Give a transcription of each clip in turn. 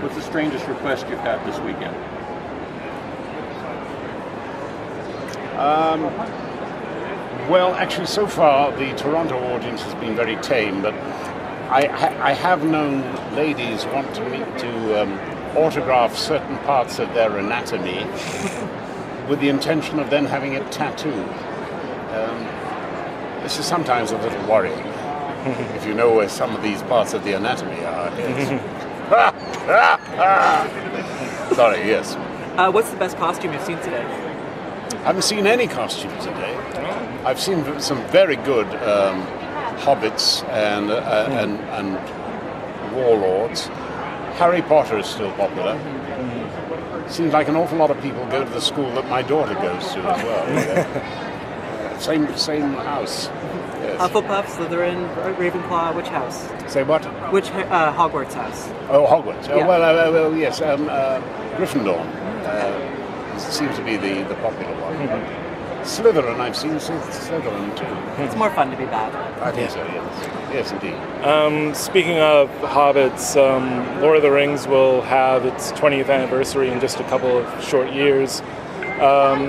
What's the strangest request you've had this weekend? Well, actually, so far the Toronto audience has been very tame, but I have known ladies want to autograph certain parts of their anatomy with the intention of then having it tattooed. This is sometimes a little worrying, if you know where some of these parts of the anatomy are. Sorry, yes. What's the best costume you've seen today? I haven't seen any costumes today. I've seen some very good hobbits and warlords. Harry Potter is still popular. Seems like an awful lot of people go to the school that my daughter goes to as well. Same house. Yes. Hufflepuff, Slytherin, Ravenclaw, which house? Say what? Which Hogwarts house? Oh, Hogwarts. Yeah. Well, yes. Gryffindor seems to be the popular one. Slytherin, I've seen Slytherin too. It's more fun to be bad. I think so, yes. Yes, indeed. Speaking of hobbits, Lord of the Rings will have its 20th anniversary in just a couple of short years.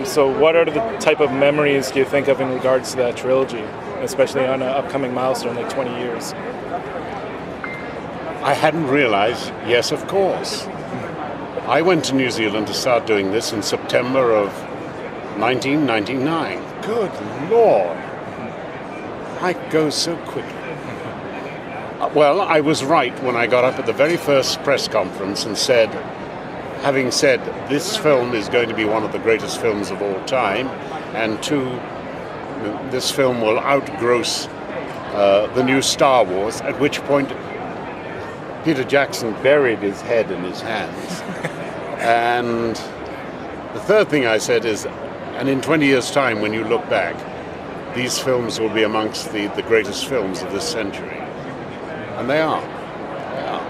So what are the type of memories do you think of in regards to that trilogy, especially on an upcoming milestone like 20 years? I hadn't realized, yes, of course. I went to New Zealand to start doing this in September of 1999. Good Lord. I go so quickly. Well, I was right when I got up at the very first press conference and said, having said this film is going to be one of the greatest films of all time, and two, this film will outgross the new Star Wars, at which point Peter Jackson buried his head in his hands. And the third thing I said is, and in 20 years' time, when you look back, these films will be amongst the greatest films of this century. And they are. They are.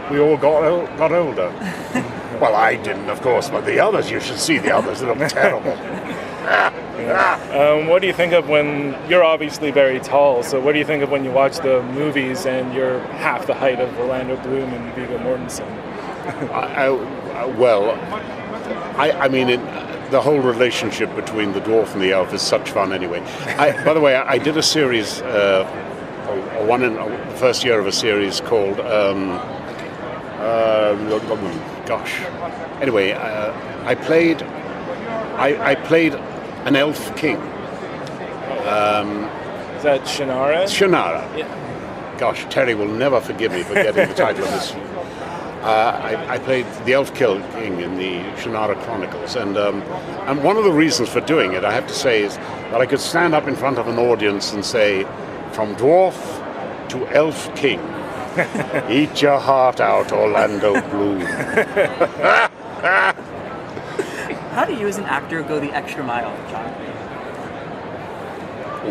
We all got older. Well, I didn't, of course, but the others, you should see the others. They look terrible. What do you think of when, you're obviously very tall, so what do you think of when you watch the movies and you're half the height of Orlando Bloom and Viggo Mortensen? I mean, the whole relationship between the dwarf and the elf is such fun anyway. By the way, I did a series, one in the first year of a series called, gosh. Anyway, I played an elf king. Is that Shannara? Shannara. Yeah. Gosh, Terry will never forgive me for getting the title of this. I played the Elf King in the Shannara Chronicles, and one of the reasons for doing it, I have to say, is that I could stand up in front of an audience and say, from dwarf to Elf King, eat your heart out, Orlando Bloom. How do you as an actor go the extra mile, John?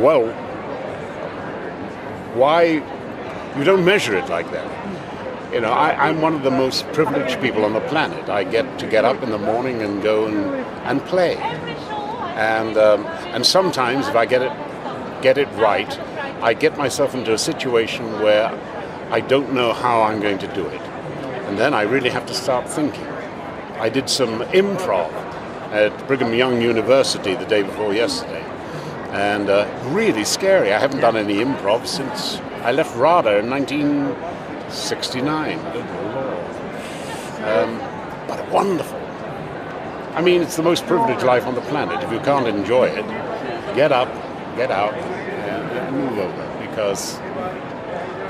Well, why? You don't measure it like that. You know, I'm one of the most privileged people on the planet. I get to get up in the morning and go and play. And sometimes, if I get it right, I get myself into a situation where I don't know how I'm going to do it. And then I really have to start thinking. I did some improv at Brigham Young University the day before yesterday. And really scary. I haven't done any improv since I left RADA in 1969. But wonderful. I mean, it's the most privileged life on the planet. If you can't enjoy it, get up, get out, and move over. Because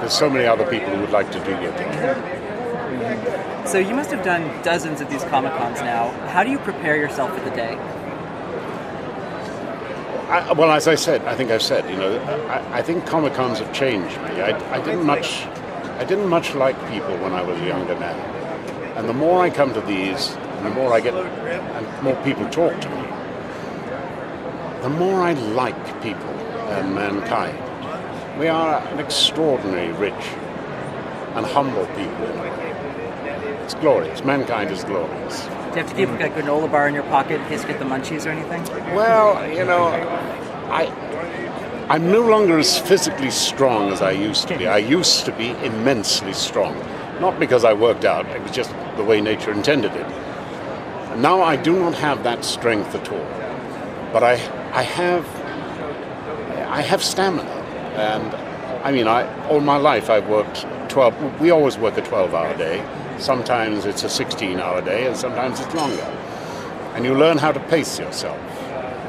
there's so many other people who would like to do your job. So you must have done dozens of these Comic-Cons now. How do you prepare yourself for the day? Well, as I said, I think I've said, you know, I think Comic-Cons have changed me. I didn't much like people when I was a younger man. And the more I come to these, and the more I get, and more people talk to me, the more I like people and mankind. We are an extraordinarily rich and humble people in a way. It's glorious. Mankind is glorious. Do you have to keep like a granola bar in your pocket in case you get the munchies or anything? Well, you know, I'm no longer as physically strong as I used to be. I used to be immensely strong. Not because I worked out, it was just the way nature intended it. Now I do not have that strength at all. But I have stamina. And I mean, all my life I've worked 12, we always work a 12-hour day. Sometimes it's a 16-hour day, and sometimes it's longer. And you learn how to pace yourself.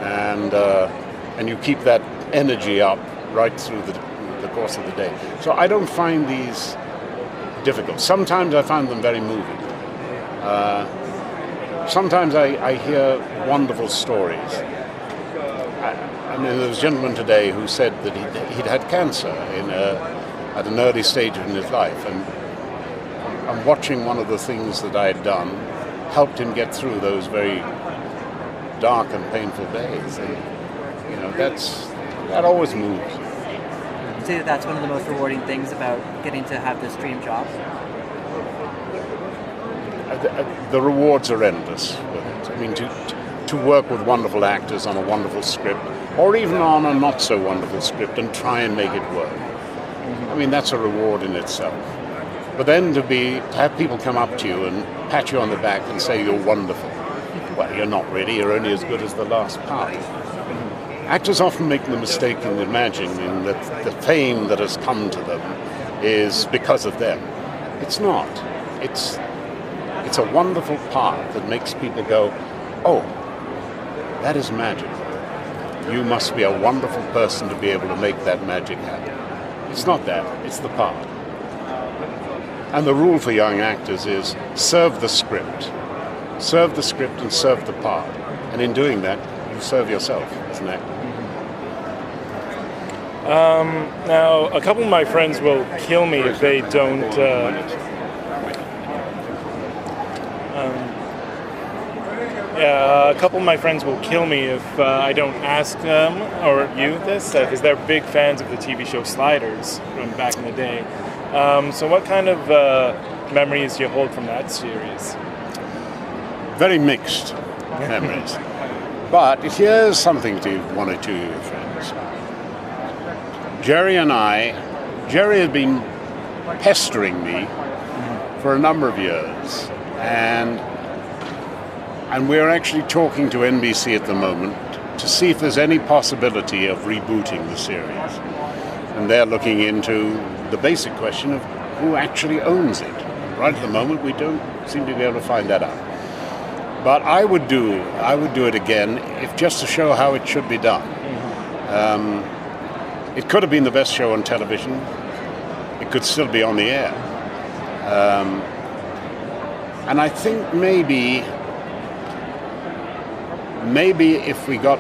And you keep that energy up right through the course of the day. So I don't find these difficult. Sometimes I find them very moving. Sometimes I hear wonderful stories. I mean, there was a gentleman today who said that he'd had cancer at an early stage in his life, and watching one of the things that I had done helped him get through those very dark and painful days. And you know, that always moves. Would you say that that's one of the most rewarding things about getting to have this dream job? The rewards are endless with it. I mean, to work with wonderful actors on a wonderful script, or even on a not so wonderful script, and try and make it work. I mean, that's a reward in itself. But then to have people come up to you and pat you on the back and say you're wonderful. Well, you're not really. You're only as good as the last part. Actors often make the mistake in imagining that the fame that has come to them is because of them. It's not. It's a wonderful part that makes people go, oh, that is magic. You must be a wonderful person to be able to make that magic happen. It's not that, it's the part. And the rule for young actors is serve the script. Serve the script and serve the part. And in doing that, you serve yourself as an actor. Now, a couple of my friends will kill me if they don't... a couple of my friends will kill me if I don't ask them, or you, this, because they're big fans of the TV show Sliders from back in the day. So what kind of memories do you hold from that series? Very mixed memories. But here's something to one or two of your friends. Jerry had been pestering me for a number of years, and we're actually talking to NBC at the moment to see if there's any possibility of rebooting the series. And they're looking into the basic question of who actually owns it. Right at the moment, we don't seem to be able to find that out. But I would do it again, if just to show how it should be done. It could have been the best show on television. It could still be on the air. And I think maybe if we got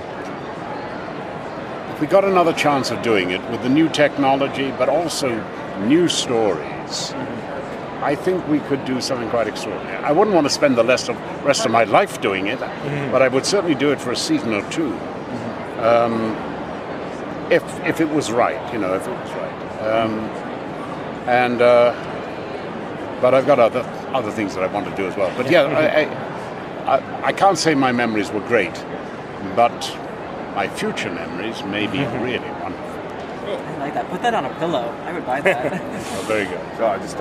another chance of doing it with the new technology, but also new stories, I think we could do something quite extraordinary. I wouldn't want to spend the rest of my life doing it, but I would certainly do it for a season or two, if it was right, if it was right. But I've got other things that I want to do as well. But yeah, I can't say my memories were great, but my future memories may be really wonderful. I like that. Put that on a pillow. I would buy that. Oh, very good. So I just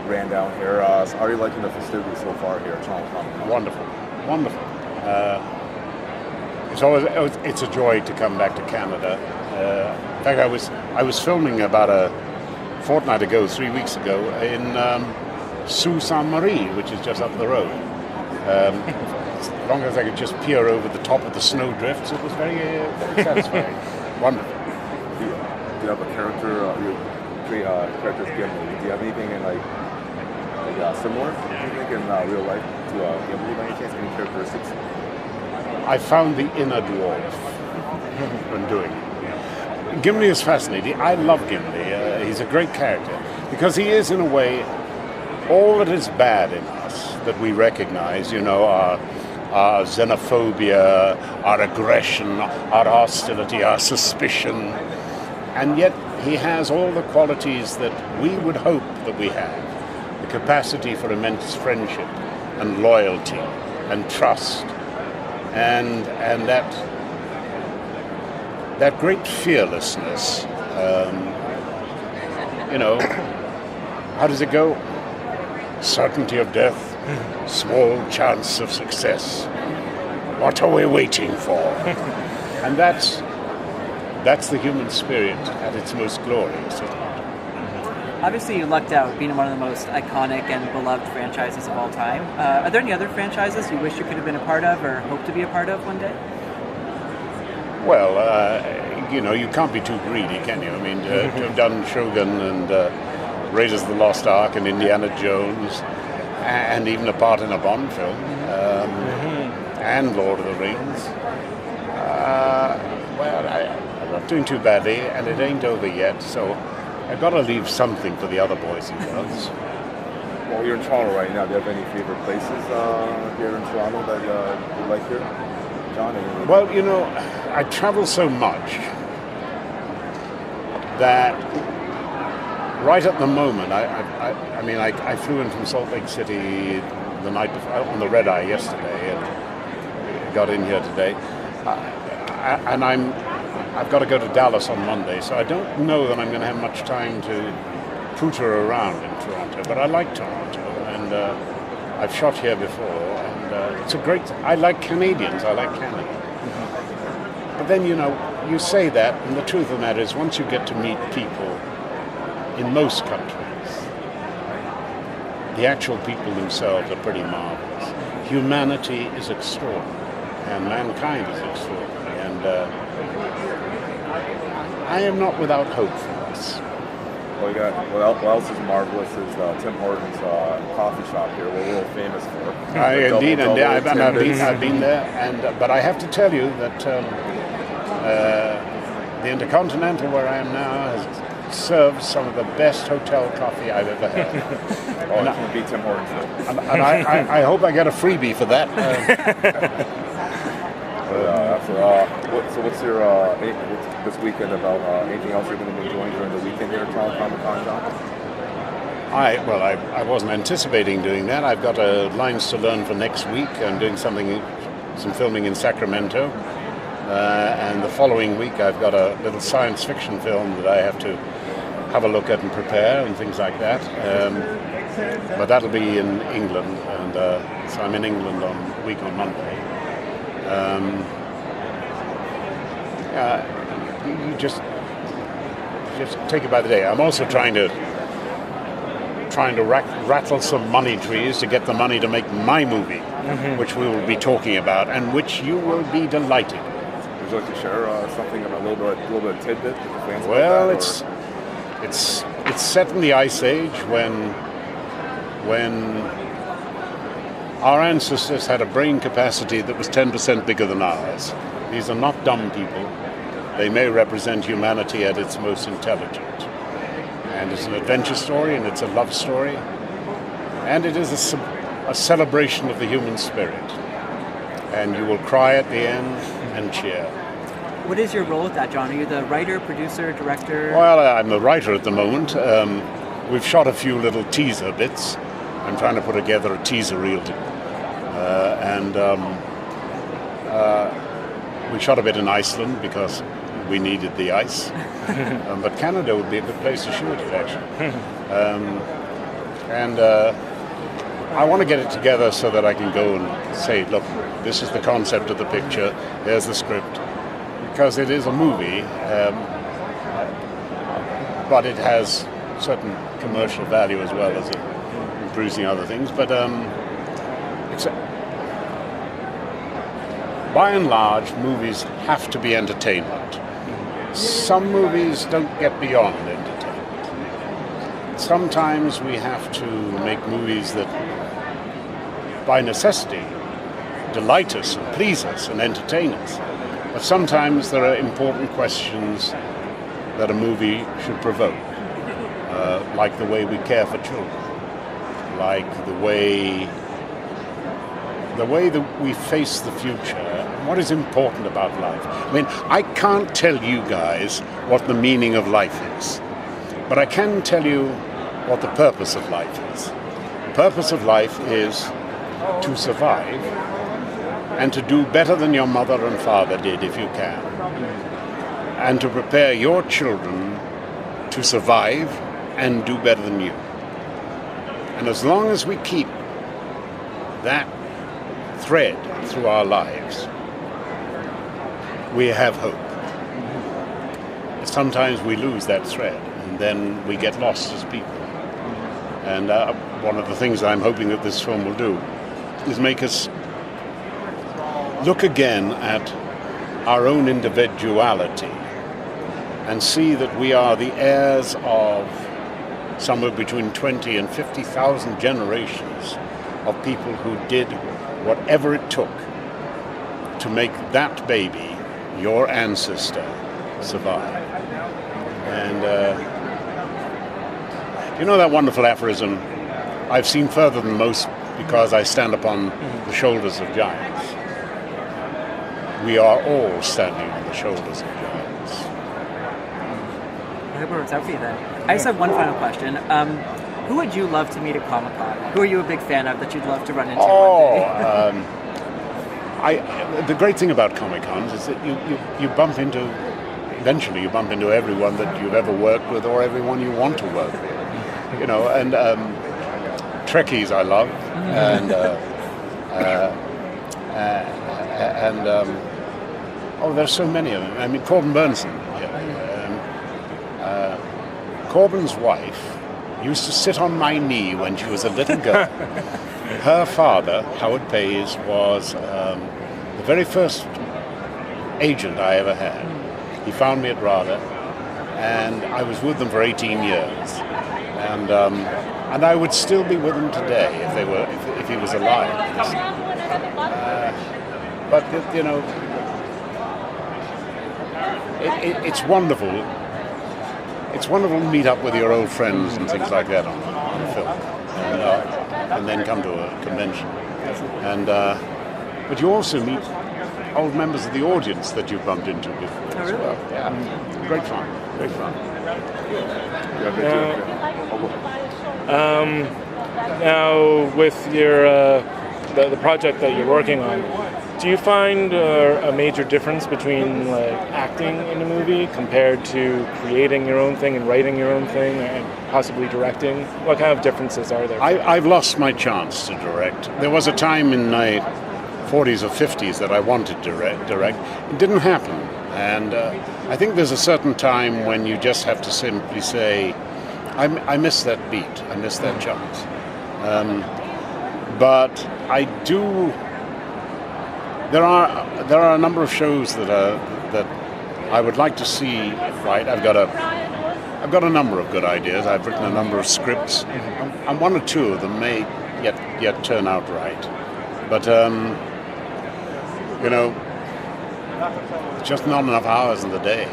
ran down here. Are you liking the festivities so far here at Toronto Comicon? Wonderful. It's a joy to come back to Canada. In fact, I was filming about a fortnight ago, 3 weeks ago, in Sault Ste. Marie, which is just up the road. As long as I could just peer over the top of the snowdrifts, it was very, very satisfying. Wonderful. Do you have a character? You create characters Gimli. Do you have anything in similar? You think in real life to Gimli by any chance? Any characteristics? I found the inner dwarf when doing it. Gimli is fascinating. I love Gimli. He's a great character because he is, in a way, all that is bad in us that we recognize, our xenophobia, our aggression, our hostility, our suspicion. And yet he has all the qualities that we would hope that we have. The capacity for immense friendship and loyalty and trust. And that great fearlessness. You know, how does it go? Certainty of death, small chance of success. What are we waiting for? And that's the human spirit at its most glorious. Obviously, you lucked out being one of the most iconic and beloved franchises of all time. Are there any other franchises you wish you could have been a part of or hope to be a part of one day? Well, you know, you can't be too greedy, can you? I mean, to have done Shogun and Raiders of the Lost Ark and Indiana Jones, and even a part in a Bond film, and Lord of the Rings. Well, I'm not doing too badly, and it ain't over yet, so I've got to leave something for the other boys and girls. Well, you're in Toronto right now. Do you have any favorite places here in Toronto that you like here, John? Well, you know, I travel so much that right at the moment, I mean, I flew in from Salt Lake City the night before on the red eye yesterday, and got in here today, and I've got to go to Dallas on Monday, so I don't know that I'm going to have much time to pooter around in Toronto. But I like Toronto, and I've shot here before, and it's a great. I like Canadians. I like Canada. But then, you know, you say that, and the truth of the matter is, once you get to meet people in most countries, the actual people themselves are pretty marvelous. Humanity is extraordinary, and mankind is extraordinary, and I am not without hope for us. Well, you got what else is marvelous is Tim Hortons coffee shop here. We're real famous for. Indeed, I've been there, and but I have to tell you that the Intercontinental, where I am now, has served some of the best hotel coffee I've ever had. Oh, it can beat Tim Hortons. And I hope I get a freebie for that. So what's your this weekend about? Anything else you're going to be enjoying during the weekend here at Toronto Comicon, John? I wasn't anticipating doing that. I've got lines to learn for next week. I'm doing some filming in Sacramento, and the following week I've got a little science fiction film that I have to have a look at and prepare and things like that. But that'll be in England, and so I'm in England on Monday. You just take it by the day. I'm also trying to rattle some money trees to get the money to make my movie, which we will be talking about, and which you will be delighted with. Would you like to share something, a little bit of tidbit with the fans? Well, it's set in the Ice Age when our ancestors had a brain capacity that was 10% bigger than ours. These are not dumb people. They may represent humanity at its most intelligent. And it's an adventure story, and it's a love story, and it is a celebration of the human spirit. And you will cry at the end and cheer. What is your role with that, John? Are you the writer, producer, director? Well, I'm the writer at the moment. We've shot a few little teaser bits. I'm trying to put together a teaser reel, and we shot a bit in Iceland because we needed the ice. But Canada would be a good place to shoot it, actually. And I want to get it together so that I can go and say, look, this is the concept of the picture, there's the script. Because it is a movie, but it has certain commercial value as well as producing other things. But by and large, movies have to be entertainment. Some movies don't get beyond entertainment. Sometimes we have to make movies that, by necessity, delight us and please us and entertain us. But sometimes there are important questions that a movie should provoke, like the way we care for children, like the way that we face the future, and what is important about life. I mean, I can't tell you guys what the meaning of life is, but I can tell you what the purpose of life is. The purpose of life is to survive and to do better than your mother and father did if you can. and to prepare your children to survive and do better than you. And as long as we keep that thread through our lives, we have hope. Sometimes we lose that thread, and then we get lost as people. And one of the things I'm hoping that this film will do is make us look again at our own individuality and see that we are the heirs of somewhere between 20 and 50,000 generations of people who did whatever it took to make that baby, your ancestor, survive. And you know that wonderful aphorism, I've seen further than most because I stand upon the shoulders of giants. We are all standing on the shoulders of giants. I hope it works out for you then. I just have one final question. Who would you love to meet at Comic-Con? Who are you a big fan of that you'd love to run into one day? The great thing about Comic-Cons is that you bump into, eventually you bump into everyone that you've ever worked with or everyone you want to work with. You know, and Trekkies I love, and there's so many of them. I mean, Corbin Burnson. Corbin's wife used to sit on my knee when she was a little girl. Her father, Howard Pays, was the very first agent I ever had. He found me at RADA, and I was with them for 18 years. And I would still be with him today if he was alive. But you know, it's wonderful. It's wonderful to meet up with your old friends and things like that on film, and then come to a convention. And but you also meet old members of the audience that you've bumped into before as well. Yeah, great fun. Great fun. Now, with your the project that you're working on, do you find a major difference between like acting in a movie compared to creating your own thing and writing your own thing and possibly directing? What kind of differences are there? I've lost my chance to direct. There was a time in my 40s or 50s that I wanted to direct. It didn't happen. And I think there's a certain time when you just have to simply say, I miss that beat, I miss that chance. But I do. There are a number of shows that I would like to see. Right, I've got a number of good ideas. I've written a number of scripts, and one or two of them may yet turn out right. But you know, it's just not enough hours in the day,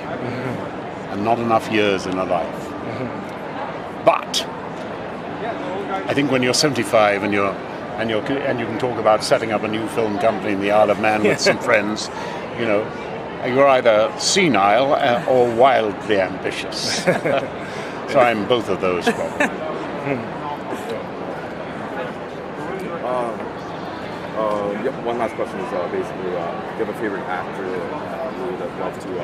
and not enough years in a life. But I think when you're 75 and you can talk about setting up a new film company in the Isle of Man with some friends, you know, you're either senile or wildly ambitious. So I'm both of those probably. One last question is basically, do you have a favorite actor who would love to be in a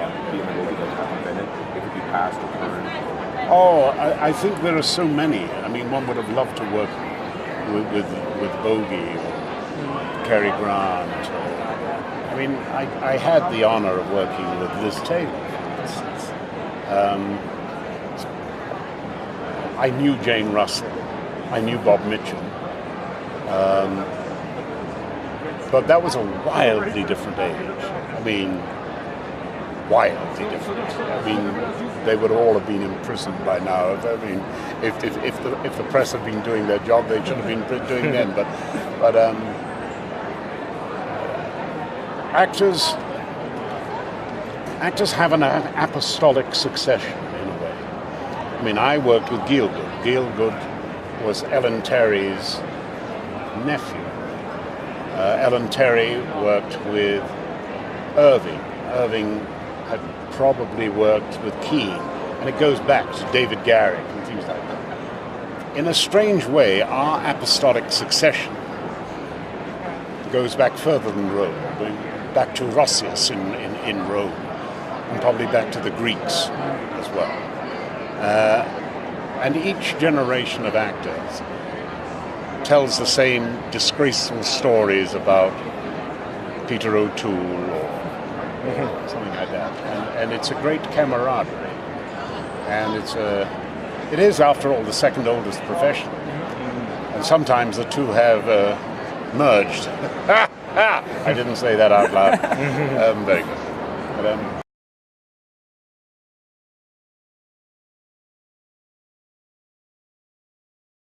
movie that hasn't been in? It could be past or current. Oh, I think there are so many. I mean, one would have loved to work with Bogey or Cary Grant. I mean, I had the honor of working with Liz Taylor, for instance. I knew Jane Russell. I knew Bob Mitchum. But that was a wildly different age. I mean, wildly different. I mean, they would all have been imprisoned by now. I mean, if the press had been doing their job, they should have been doing then. But actors have an apostolic succession in a way. I mean, I worked with Gielgud. Gielgud was Ellen Terry's nephew. Ellen Terry worked with Irving. Irving had probably worked with Keane, and it goes back to David Garrick and things like that. In a strange way, our apostolic succession goes back further than Rome, back to Rossius in Rome. and probably back to the Greeks as well. And each generation of actors tells the same disgraceful stories about Peter O'Toole or something like that. And it's a great camaraderie. And it is, after all, the second oldest profession. And sometimes the two have merged. I didn't say that out loud. Very good. But,